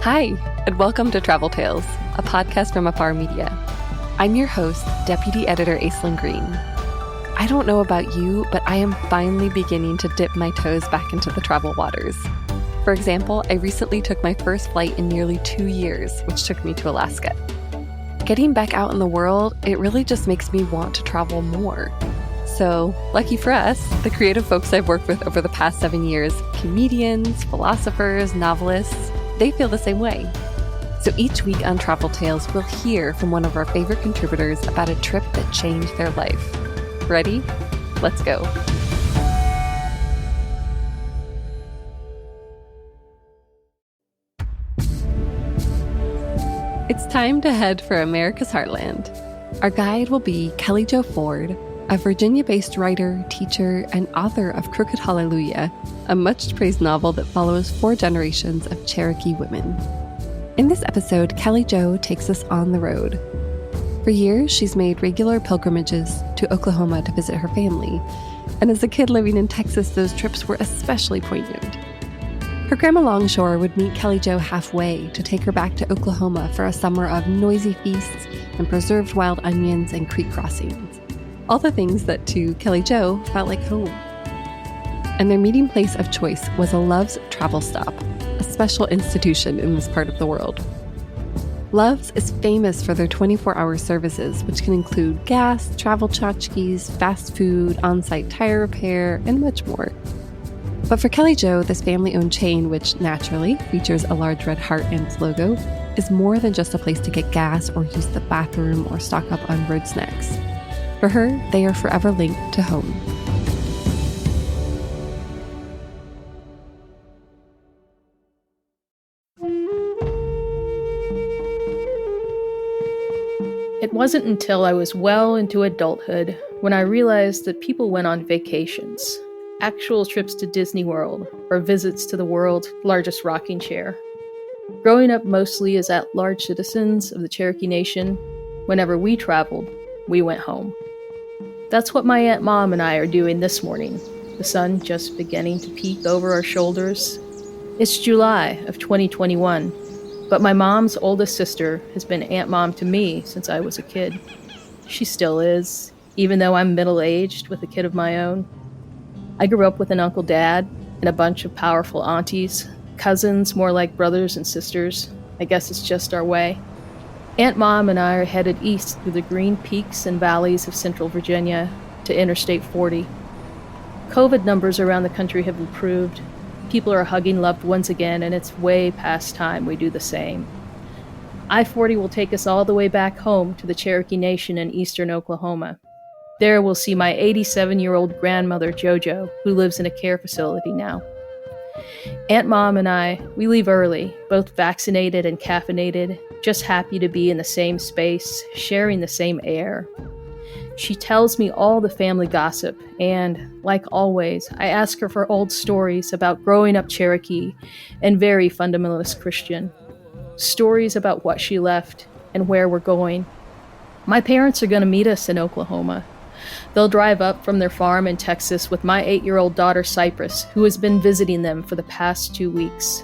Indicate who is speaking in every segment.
Speaker 1: Hi, and welcome to Travel Tales, a podcast from Afar Media. I'm your host, Deputy Editor Aislinn Green. I don't know about you, but I am finally beginning to dip my toes back into the travel waters. For example, I recently took my first flight in nearly 2 years, which took me to Alaska. Getting back out in the world, it really just makes me want to travel more. So, lucky for us, the creative folks I've worked with over the past 7 years, comedians, philosophers, novelists, they feel the same way. So each week on Travel Tales, we'll hear from one of our favorite contributors about a trip that changed their life. Ready? Let's go. It's time to head for America's Heartland. Our guide will be Kelly Jo Ford, a Virginia-based writer, teacher, and author of Crooked Hallelujah, a much-praised novel that follows 4 generations of Cherokee women. In this episode, Kelly Jo takes us on the road. For years, she's made regular pilgrimages to Oklahoma to visit her family, and as a kid living in Texas, those trips were especially poignant. Her grandma Longshore would meet Kelly Jo halfway to take her back to Oklahoma for a summer of noisy feasts and preserved wild onions and creek crossings. All the things that to Kelly Jo felt like home. And their meeting place of choice was a Love's Travel Stop, a special institution in this part of the world. Love's is famous for their 24-hour services, which can include gas, travel tchotchkes, fast food, on-site tire repair, and much more. But for Kelly Jo, this family-owned chain, which naturally features a large red heart in its logo, is more than just a place to get gas or use the bathroom or stock up on road snacks. For her, they are forever linked to home.
Speaker 2: It wasn't until I was well into adulthood when I realized that people went on vacations, actual trips to Disney World, or visits to the world's largest rocking chair. Growing up mostly as at-large citizens of the Cherokee Nation, whenever we traveled, we went home. That's what my Aunt Mom and I are doing this morning, the sun just beginning to peek over our shoulders. It's July of 2021, but my mom's oldest sister has been Aunt Mom to me since I was a kid. She still is, even though I'm middle-aged with a kid of my own. I grew up with an Uncle Dad and a bunch of powerful aunties, cousins more like brothers and sisters. I guess it's just our way. Aunt Mom and I are headed east through the green peaks and valleys of central Virginia to Interstate 40. COVID numbers around the country have improved. People are hugging loved ones again, and it's way past time we do the same. I-40 will take us all the way back home to the Cherokee Nation in eastern Oklahoma. There we'll see my 87-year-old grandmother, JoJo, who lives in a care facility now. Aunt Mom and I, we leave early, both vaccinated and caffeinated, just happy to be in the same space, sharing the same air. She tells me all the family gossip, and, like always, I ask her for old stories about growing up Cherokee and very fundamentalist Christian. Stories about what she left and where we're going. My parents are going to meet us in Oklahoma. They'll drive up from their farm in Texas with my 8-year-old daughter Cypress, who has been visiting them for the past 2 weeks.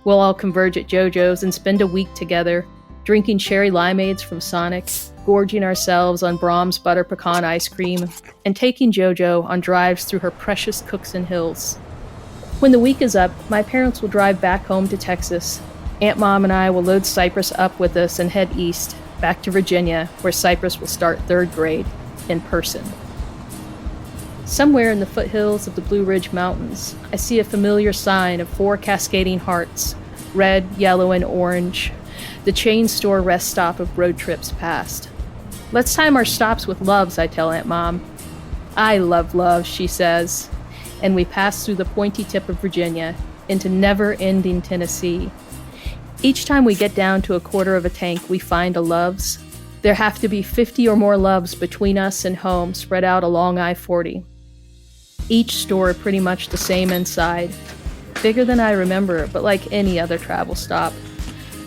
Speaker 2: We'll all converge at JoJo's and spend a week together, drinking cherry limeades from Sonic, gorging ourselves on Brahms butter pecan ice cream, and taking JoJo on drives through her precious Cookson Hills. When the week is up, my parents will drive back home to Texas. Aunt Mom and I will load Cypress up with us and head east, back to Virginia, where Cypress will start 3rd grade, in person. Somewhere in the foothills of the Blue Ridge Mountains, I see a familiar sign of 4 cascading hearts, red, yellow, and orange, the chain store rest stop of road trips past. Let's time our stops with Love's, I tell Aunt Mom. I love Love's, she says, and we pass through the pointy tip of Virginia into never-ending Tennessee. Each time we get down to a quarter of a tank, we find a Love's. There have to be 50 or more Love's between us and home spread out along I-40. Each store pretty much the same inside. Bigger than I remember, but like any other travel stop.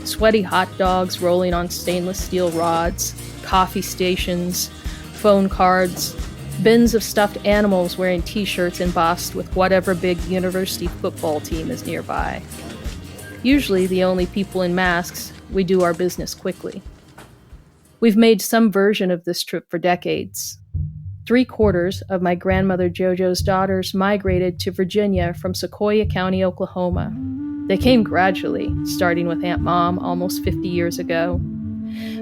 Speaker 2: Sweaty hot dogs rolling on stainless steel rods, coffee stations, phone cards, bins of stuffed animals wearing t-shirts embossed with whatever big university football team is nearby. Usually the only people in masks, we do our business quickly. We've made some version of this trip for decades. 3/4 of my grandmother JoJo's daughters migrated to Virginia from Sequoyah County, Oklahoma. They came gradually, starting with Aunt Mom almost 50 years ago.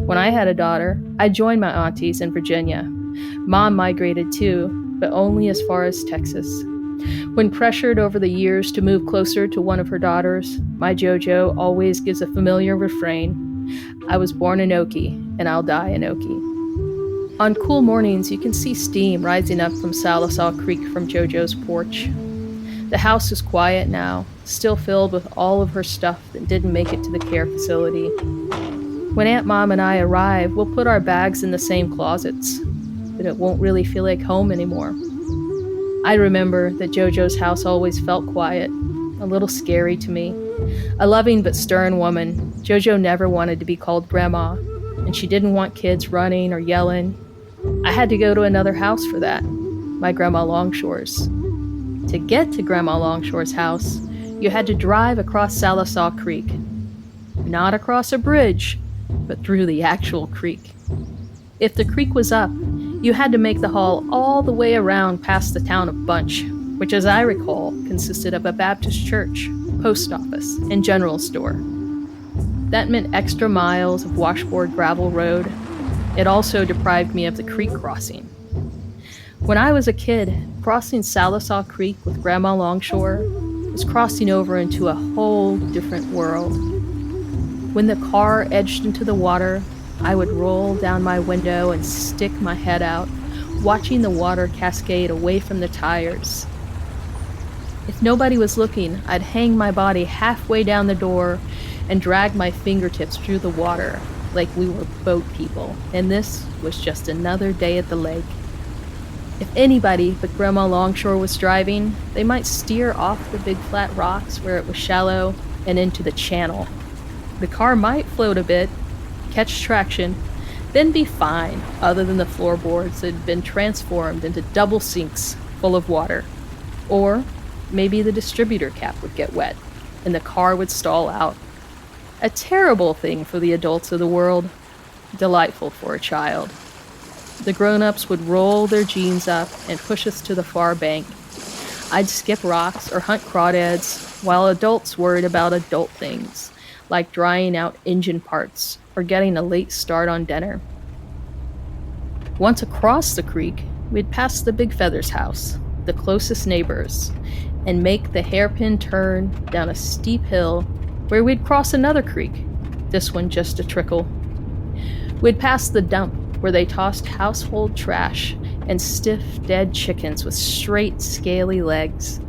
Speaker 2: When I had a daughter, I joined my aunties in Virginia. Mom migrated too, but only as far as Texas. When pressured over the years to move closer to one of her daughters, my JoJo always gives a familiar refrain: I was born in Okie, and I'll die in Okie. On cool mornings, you can see steam rising up from Salisaw Creek from JoJo's porch. The house is quiet now, still filled with all of her stuff that didn't make it to the care facility. When Aunt Mom and I arrive, we'll put our bags in the same closets, but it won't really feel like home anymore. I remember that JoJo's house always felt quiet, a little scary to me. A loving but stern woman, JoJo never wanted to be called Grandma, and she didn't want kids running or yelling. I had to go to another house for that, my Grandma Longshore's. To get to Grandma Longshore's house, you had to drive across Salisaw Creek. Not across a bridge, but through the actual creek. If the creek was up, you had to make the haul all the way around past the town of Bunch, which as I recall consisted of a Baptist church, post office, and general store. That meant extra miles of washboard gravel road. It also deprived me of the creek crossing. When I was a kid, crossing Salisaw Creek with Grandma Longshore was crossing over into a whole different world. When the car edged into the water, I would roll down my window and stick my head out, watching the water cascade away from the tires. If nobody was looking, I'd hang my body halfway down the door and drag my fingertips through the water like we were boat people, and this was just another day at the lake. If anybody but Grandma Longshore was driving, they might steer off the big flat rocks where it was shallow and into the channel. The car might float a bit, catch traction, then be fine, other than the floorboards that had been transformed into double sinks full of water. Or maybe the distributor cap would get wet, and the car would stall out. A terrible thing for the adults of the world, delightful for a child. The grown-ups would roll their jeans up and push us to the far bank. I'd skip rocks or hunt crawdads, while adults worried about adult things, like drying out engine parts or getting a late start on dinner. Once across the creek, we'd pass the Big Feathers house, the closest neighbors, and make the hairpin turn down a steep hill where we'd cross another creek, this one just a trickle. We'd pass the dump where they tossed household trash and stiff, dead chickens with straight, scaly legs.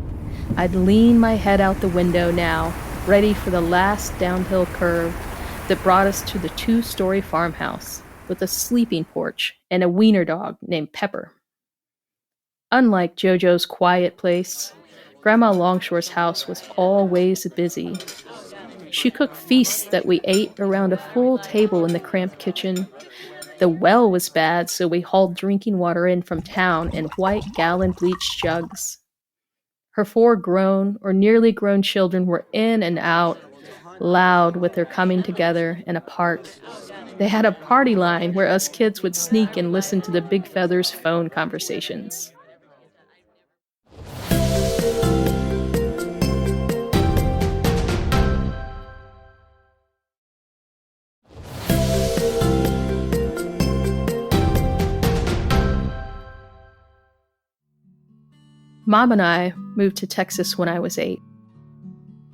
Speaker 2: I'd lean my head out the window now, ready for the last downhill curve that brought us to the 2-story farmhouse with a sleeping porch and a wiener dog named Pepper. Unlike JoJo's quiet place, Grandma Longshore's house was always busy. She cooked feasts that we ate around a full table in the cramped kitchen. The well was bad, so we hauled drinking water in from town in white gallon bleach jugs. Her 4 grown or nearly grown children were in and out, loud with their coming together and apart. They had a party line where us kids would sneak and listen to the Big Feathers phone conversations. Mom and I moved to Texas when I was 8.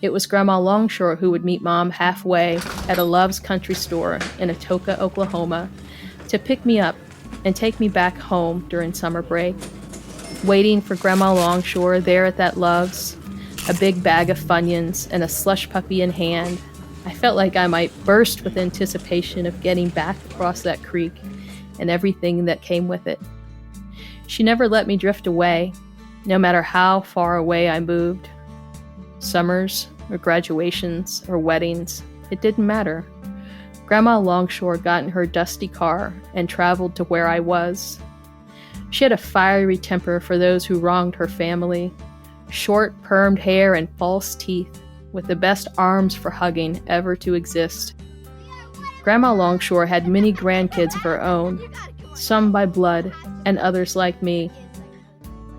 Speaker 2: It was Grandma Longshore who would meet Mom halfway at a Love's Country Store in Atoka, Oklahoma, to pick me up and take me back home during summer break. Waiting for Grandma Longshore there at that Love's, a big bag of Funyuns and a slush puppy in hand, I felt like I might burst with anticipation of getting back across that creek and everything that came with it. She never let me drift away, no matter how far away I moved. Summers, or graduations, or weddings, it didn't matter. Grandma Longshore got in her dusty car and traveled to where I was. She had a fiery temper for those who wronged her family, short, permed hair and false teeth, with the best arms for hugging ever to exist. Grandma Longshore had many grandkids of her own, some by blood and others like me.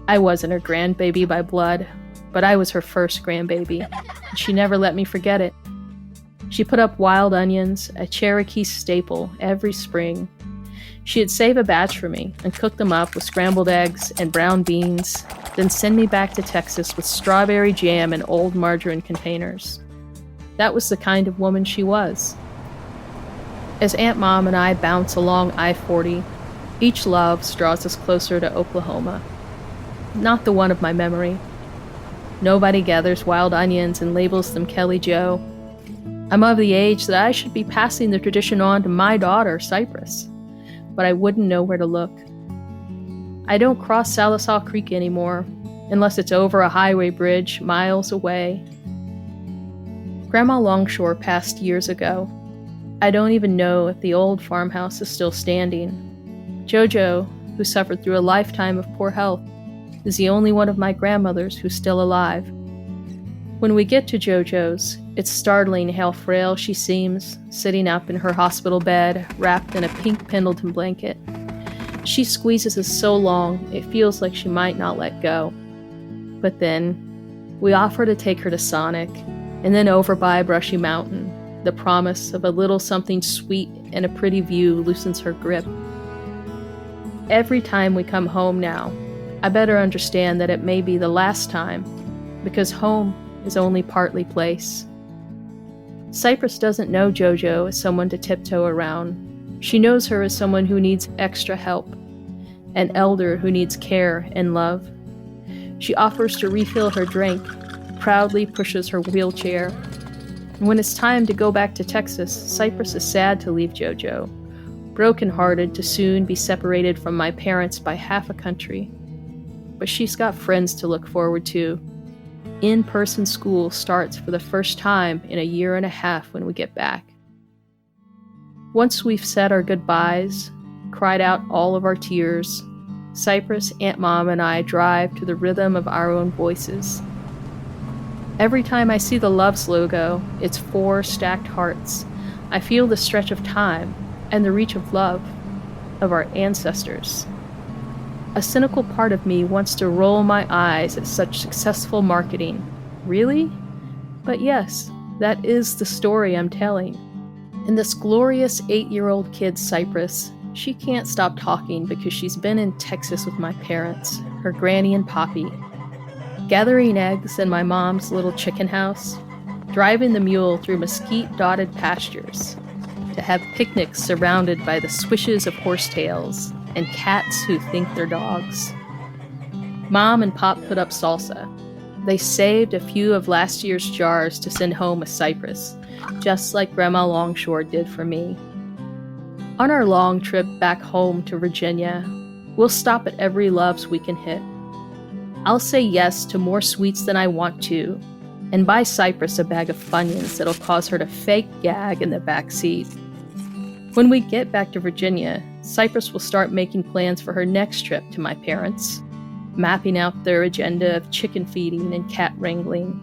Speaker 2: I wasn't her grandbaby by blood, but I was her first grandbaby, and she never let me forget it. She put up wild onions, a Cherokee staple, every spring. She'd save a batch for me and cook them up with scrambled eggs and brown beans, then send me back to Texas with strawberry jam in old margarine containers. That was the kind of woman she was. As Aunt Mom and I bounce along I-40, each love draws us closer to Oklahoma. Not the one of my memory. Nobody gathers wild onions and labels them Kelly Joe. I'm of the age that I should be passing the tradition on to my daughter, Cypress, but I wouldn't know where to look. I don't cross Salisaw Creek anymore, unless it's over a highway bridge miles away. Grandma Longshore passed years ago. I don't even know if the old farmhouse is still standing. Jojo, who suffered through a lifetime of poor health, is the only one of my grandmothers who's still alive. When we get to Jojo's, it's startling how frail she seems, sitting up in her hospital bed, wrapped in a pink Pendleton blanket. She squeezes us so long, it feels like she might not let go. But then, we offer to take her to Sonic, and then over by Brushy Mountain. The promise of a little something sweet and a pretty view loosens her grip. Every time we come home now, I better understand that it may be the last time, because home is only partly place. Cypress doesn't know Jojo as someone to tiptoe around. She knows her as someone who needs extra help, an elder who needs care and love. She offers to refill her drink, proudly pushes her wheelchair. And when it's time to go back to Texas, Cypress is sad to leave Jojo, brokenhearted to soon be separated from my parents by half a country. But she's got friends to look forward to. In-person school starts for the first time in a year and a half when we get back. Once we've said our goodbyes, cried out all of our tears, Cypress, Aunt Mom, and I drive to the rhythm of our own voices. Every time I see the Loves logo, its 4 stacked hearts, I feel the stretch of time and the reach of love of our ancestors. A cynical part of me wants to roll my eyes at such successful marketing. Really? But yes, that is the story I'm telling. And this glorious 8-year-old kid, Cypress, she can't stop talking because she's been in Texas with my parents, her granny and poppy, gathering eggs in my mom's little chicken house, driving the mule through mesquite-dotted pastures, to have picnics surrounded by the swishes of horsetails and cats who think they're dogs. Mom and Pop put up salsa. They saved a few of last year's jars to send home with Cypress, just like Grandma Longshore did for me. On our long trip back home to Virginia, we'll stop at every Loves we can hit. I'll say yes to more sweets than I want to, and buy Cypress a bag of Funyuns that'll cause her to fake gag in the back seat. When we get back to Virginia, Cypress will start making plans for her next trip to my parents, mapping out their agenda of chicken feeding and cat wrangling.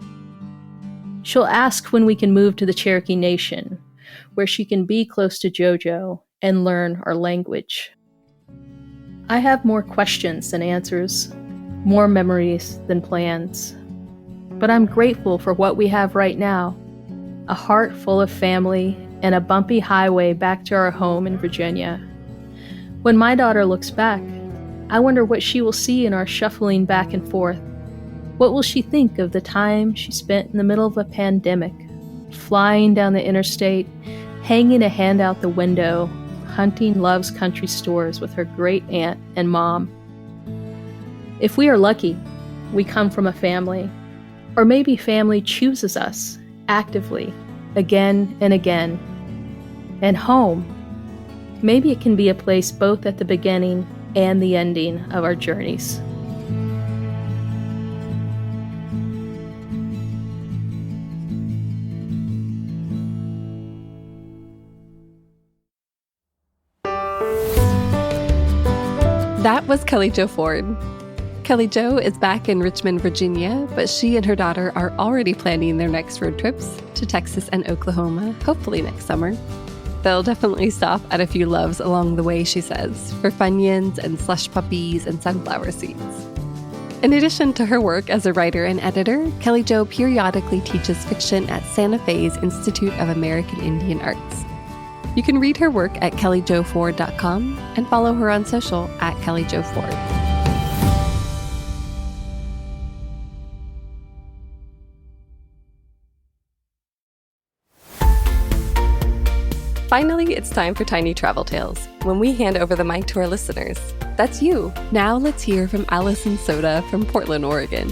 Speaker 2: She'll ask when we can move to the Cherokee Nation, where she can be close to Jojo and learn our language. I have more questions than answers, more memories than plans. But I'm grateful for what we have right now, a heart full of family and a bumpy highway back to our home in Virginia. When my daughter looks back, I wonder what she will see in our shuffling back and forth. What will she think of the time she spent in the middle of a pandemic, flying down the interstate, hanging a hand out the window, hunting Love's country stores with her great aunt and mom? If we are lucky, we come from a family, or maybe family chooses us actively, again and again. And home, maybe it can be a place both at the beginning and the ending of our journeys.
Speaker 1: That was Kelly Jo Ford. Kelly Jo is back in Richmond, Virginia, but she and her daughter are already planning their next road trips to Texas and Oklahoma, hopefully next summer. They'll definitely stop at a few loves along the way, she says, for Funyuns and slush puppies and sunflower seeds. In addition to her work as a writer and editor, Kelly Jo periodically teaches fiction at Santa Fe's Institute of American Indian Arts. You can read her work at kellykjoford.com and follow her on social at kellykjoford. Finally, it's time for Tiny Travel Tales, when we hand over the mic to our listeners. That's you. Now let's hear from Allison Soda from Portland, Oregon.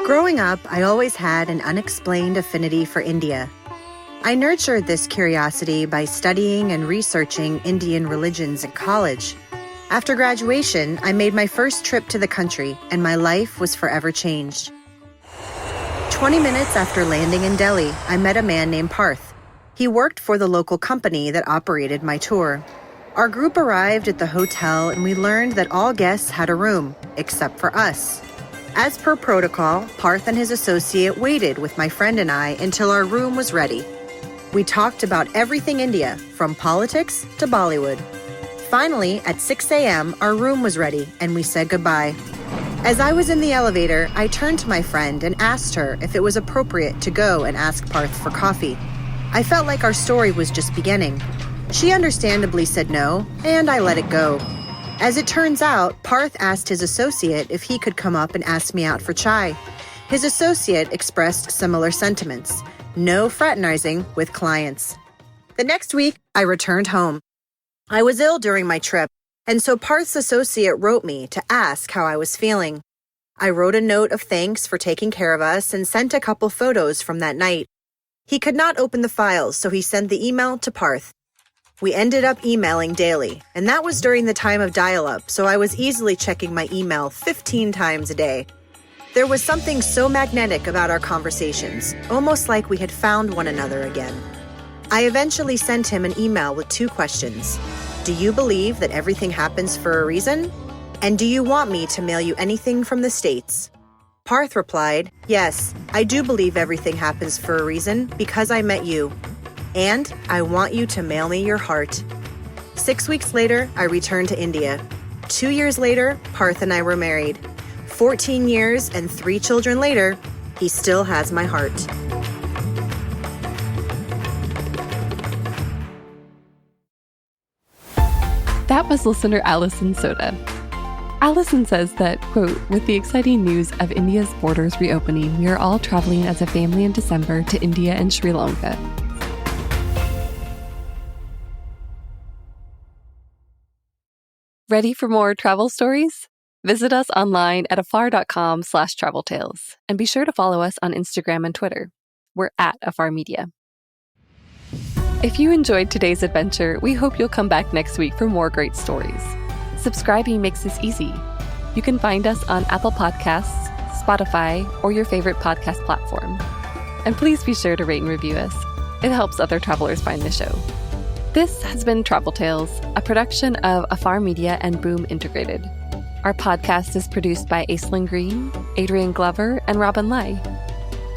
Speaker 3: Growing up, I always had an unexplained affinity for India. I nurtured this curiosity by studying and researching Indian religions in college. After graduation, I made my first trip to the country, and my life was forever changed. 20 minutes after landing in Delhi, I met a man named Parth. He worked for the local company that operated my tour. Our group arrived at the hotel, and we learned that all guests had a room, except for us. As per protocol, Parth and his associate waited with my friend and I until our room was ready. We talked about everything India, from politics to Bollywood. Finally, at 6 a.m., our room was ready, and we said goodbye. As I was in the elevator, I turned to my friend and asked her if it was appropriate to go and ask Parth for coffee. I felt like our story was just beginning. She understandably said no, and I let it go. As it turns out, Parth asked his associate if he could come up and ask me out for chai. His associate expressed similar sentiments. No fraternizing with clients. The next week, I returned home. I was ill during my trip, and so Parth's associate wrote me to ask how I was feeling. I wrote a note of thanks for taking care of us and sent a couple photos from that night. He could not open the files, so he sent the email to Parth. We ended up emailing daily, and that was during the time of dial-up, so I was easily checking my email 15 times a day. There was something so magnetic about our conversations, almost like we had found one another again. I eventually sent him an email with 2 questions. Do you believe that everything happens for a reason? And do you want me to mail you anything from the States? Parth replied, yes, I do believe everything happens for a reason because I met you. And I want you to mail me your heart. 6 weeks later, I returned to India. 2 years later, Parth and I were married. 14 years and 3 children later, he still has my heart.
Speaker 1: That was listener Allison Soda. Allison says that, quote, with the exciting news of India's borders reopening, we are all traveling as a family in December to India and Sri Lanka. Ready for more travel stories? Visit us online at afar.com/traveltales and be sure to follow us on Instagram and Twitter. We're at Afar Media. If you enjoyed today's adventure, we hope you'll come back next week for more great stories. Subscribing makes this easy. You can find us on Apple Podcasts, Spotify, or your favorite podcast platform. And please be sure to rate and review us. It helps other travelers find the show. This has been Travel Tales, a production of Afar Media and Boom Integrated. Our podcast is produced by Aislinn Green, Adrian Glover, and Robin Lai.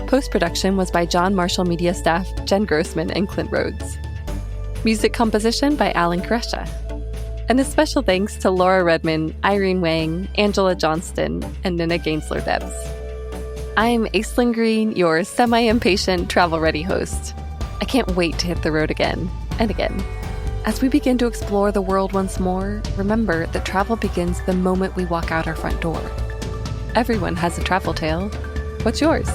Speaker 1: Post-production was by John Marshall Media staff Jen Grossman and Clint Rhodes. Music composition by Alan Koresha. And a special thanks to Laura Redman, Irene Wang, Angela Johnston, and Nina Gainsler-Debs. I'm Aislinn Green, your semi-impatient travel-ready host. I can't wait to hit the road again and again. As we begin to explore the world once more, remember that travel begins the moment we walk out our front door. Everyone has a travel tale. What's yours?